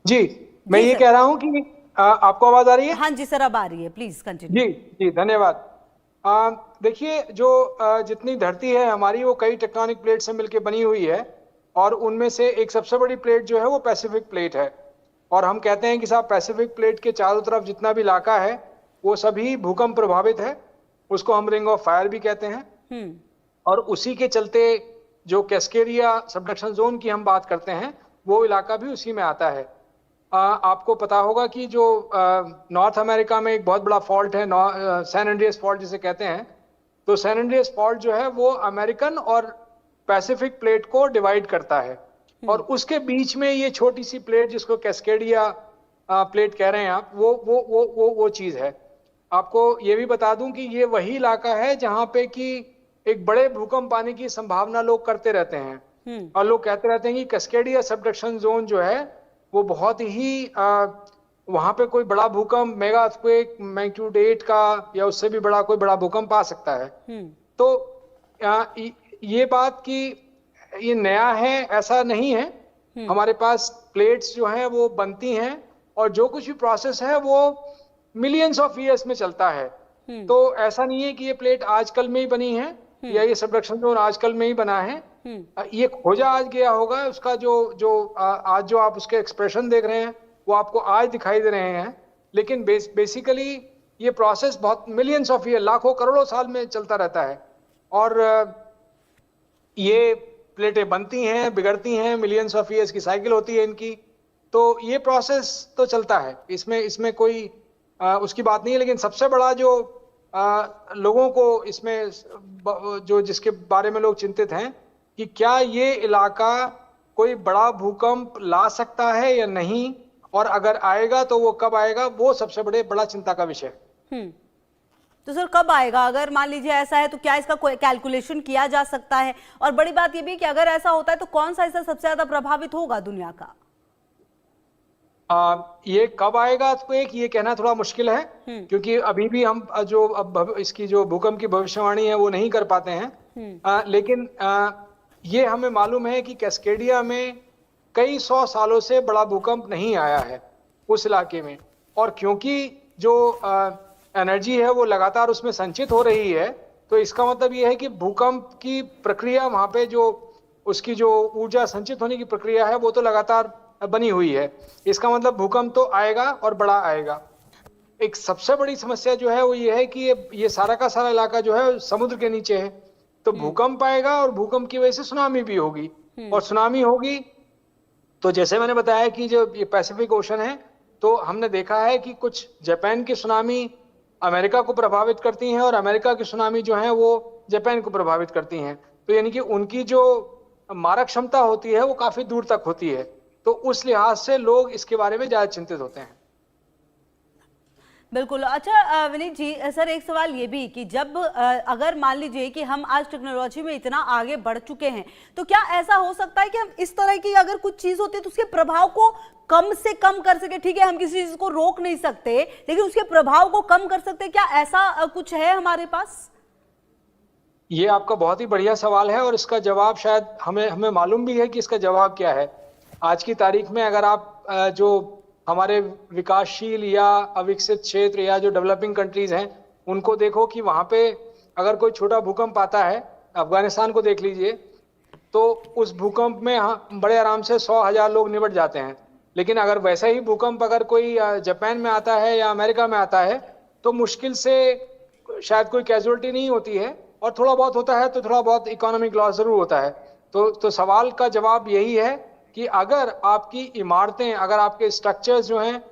जी, मैं जी ये सर। कह रहा हूँ कि आपको आवाज आ रही है? हाँ जी सर, अब आ रही है, प्लीज कंटिन्यू। जी जी, धन्यवाद। देखिए, जो जितनी धरती है हमारी, वो कई टेक्टोनिक प्लेट से मिलकर बनी हुई है। और उनमें से एक सबसे बड़ी प्लेट जो है वो पैसिफिक प्लेट है। और हम कहते हैं कि साहब, पैसिफिक प्लेट के चारों तरफ जितना भी इलाका है वो सभी भूकंप प्रभावित है। उसको हम रिंग ऑफ फायर भी कहते हैं। हम्म। और उसी के चलते जो कैस्केडिया सबडक्शन जोन की हम बात करते हैं, वो इलाका भी उसी में आता है। आपको पता होगा कि जो नॉर्थ अमेरिका में एक बहुत बड़ा फॉल्ट है, सैन एंड्रियास फॉल्ट जिसे कहते हैं। तो सैन एंड्रियास फॉल्ट जो है वो अमेरिकन और पैसिफिक प्लेट को डिवाइड करता है। और हम्म। उसके बीच में ये छोटी सी प्लेट, जिसको कैस्केडिया प्लेट कह रहे हैं आप, वो चीज है। आपको ये भी बता दूं कि ये वही इलाका है जहां पे कि एक बड़े भूकंप आने की संभावना लोग करते रहते हैं। हम्म। और लोग कहते रहते हैं कि कैस्केडिया सबडक्शन जोन जो है वो बहुत ही वहां पे कोई बड़ा भूकंप, मेगा अर्थक्वेक मैग्नीट्यूड 8 का या उससे भी बड़ा कोई बड़ा भूकंप आ सकता है। हम्म। तो ये बात कि ये नया है, ऐसा नहीं है। हम्म। हमारे पास प्लेट्स जो हैं वो बनती हैं, और जो कुछ भी प्रोसेस है वो मिलियंस ऑफ ईयर्स में चलता है। हम्म। तो ऐसा नहीं है कि ये प्लेट आजकल में ही बनी है, या हम्म। ये सबडक्शन जोन आजकल में ही बना है। हम्म। ये खोजा आज गया होगा। उसका जो जो आज जो आप उसके एक्सप्रेशन देख रहे हैं वो आपको आज दिखाई दे रहे हैं। लेकिन बेसिकली ये प्रोसेस बहुत मिलियंस ऑफ ईयर, लाखों करोड़ों साल में चलता रहता है। और ये प्लेटें बनती हैं, बिगड़ती हैं, मिलियंस ऑफ ईयर्स की साइकिल होती है इनकी। तो ये प्रोसेस तो चलता है, इसमें इसमें कोई उसकी बात नहीं है। लेकिन सबसे बड़ा जो लोगों को इसमें जो जिसके बारे में लोग चिंतित हैं कि क्या ये इलाका कोई बड़ा भूकंप ला सकता है या नहीं, और अगर आएगा तो वो कब आएगा, वो सबसे बड़ा चिंता का विषय है। हम्म। तो सर कब आएगा? अगर मान लीजिए ऐसा है तो क्या इसका कोई कैलकुलेशन किया जा सकता है? और बड़ी बात ये भी कि अगर ऐसा होता है तो कौन सा हिस्सा सबसे ज्यादा प्रभावित होगा दुनिया का? ये कब आएगा तो एक ये कहना थोड़ा मुश्किल है, हम्म। क्योंकि अभी भी हम जो अब इसकी जो भूकंप की भविष्यवाणी है वो नहीं कर पाते हैं। हम्म। लेकिन ये हमें मालूम है कि कैस्केडिया में कई सौ सालों से बड़ा भूकंप नहीं आया है उस इलाके में। और क्योंकि जो एनर्जी है वो लगातार उसमें संचित हो रही है, तो इसका मतलब ये है कि भूकंप की प्रक्रिया वहां पे जो उसकी जो ऊर्जा संचित होने की प्रक्रिया है वो तो लगातार बनी हुई है। इसका मतलब भूकंप तो आएगा और बड़ा आएगा। एक सबसे बड़ी समस्या जो है वो ये है कि ये सारा का सारा इलाका जो है समुद्र के नीचे है। तो हम्म। भूकंप आएगा और भूकंप की वजह से सुनामी भी होगी। हम्म। और सुनामी होगी तो जैसे मैंने बताया कि जो ये पैसिफिक ओशन है, तो हमने देखा है कि कुछ जापान की सुनामी अमेरिका को प्रभावित करती हैं, और अमेरिका की सुनामी जो है वो जापान को प्रभावित करती हैं। तो यानी कि उनकी जो मारक क्षमता होती है वो काफी दूर तक होती है। तो उस लिहाज से लोग इसके बारे में ज्यादा चिंतित होते हैं। बिल्कुल। अच्छा विनीत जी, सर एक सवाल ये भी कि जब अगर मान लीजिए कि हम आज टेक्नोलॉजी में इतना आगे बढ़ चुके हैं, तो क्या ऐसा हो सकता है कि हम इस तरह की अगर कुछ चीज होती है तो उसके प्रभाव को कम से कम कर सके? ठीक है, हम किसी चीज को रोक नहीं सकते, लेकिन उसके प्रभाव को कम कर सकते, क्या ऐसा कुछ है हमारे पास? ये आपका बहुत ही बढ़िया सवाल है, और इसका जवाब शायद हमें हमें मालूम भी है कि इसका जवाब क्या है। आज की तारीख में अगर आप जो हमारे विकासशील या अविकसित क्षेत्र या जो डेवलपिंग कंट्रीज हैं उनको देखो कि वहां पे अगर कोई छोटा भूकंप आता है, अफगानिस्तान को देख लीजिए, तो उस भूकंप में बड़े आराम से 100,000 लोग निपट जाते हैं। लेकिन अगर वैसा ही भूकंप अगर कोई जापान में आता है या अमेरिका में आता है, तो मुश्किल से शायद कोई कैजुअलिटी नहीं होती है, और थोड़ा बहुत होता है तो थोड़ा बहुत इकोनॉमिक लॉस जरूर होता है। तो सवाल का जवाब यही है कि अगर आपकी इमारतें, अगर आपके स्ट्रक्चर्स जो हैं,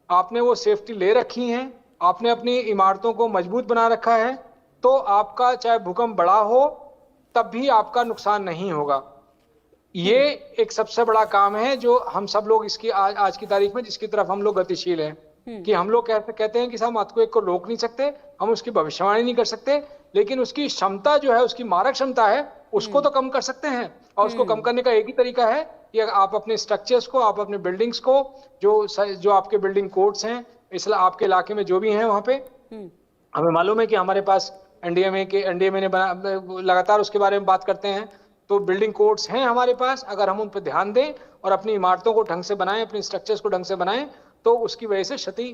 आपने वो सेफ्टी ले रखी हैं, आपने अपनी इमारतों को मजबूत बना रखा है, तो आपका चाहे भूकंप बड़ा हो तब भी आपका नुकसान नहीं होगा। ये हम्म। एक सबसे बड़ा काम है जो हम सब लोग इसकी आज की तारीख में जिसकी तरफ हम लोग गतिशील हैं। हम्म। कि हम लोग कहते हैं कि हम अर्थक्वेक को रोक नहीं सकते, हम उसकी भविष्यवाणी नहीं कर सकते, लेकिन उसकी क्षमता जो है, उसकी मारक क्षमता है, उसको हम्म। तो कम कर सकते हैं। और उसको कम हम्म। करने का एक ही तरीका है कि आप अपने स्ट्रक्चर्स को, आप अपने बिल्डिंग्स को, जो आपके बिल्डिंग कोड्स हैं, इसलिए आपके इलाके में जो भी हैं वहां पे, हम्म। हमें मालूम है कि हमारे पास एनडीएमए ने लगातार उसके बारे में बात करते हैं। तो बिल्डिंग कोड्स हैं हमारे पास, अगर हम उन पर ध्यान दें और अपनी इमारतों को ढंग से बनाएं, अपनी स्ट्रक्चर्स को ढंग से बनाएं, तो उसकी वजह से क्षति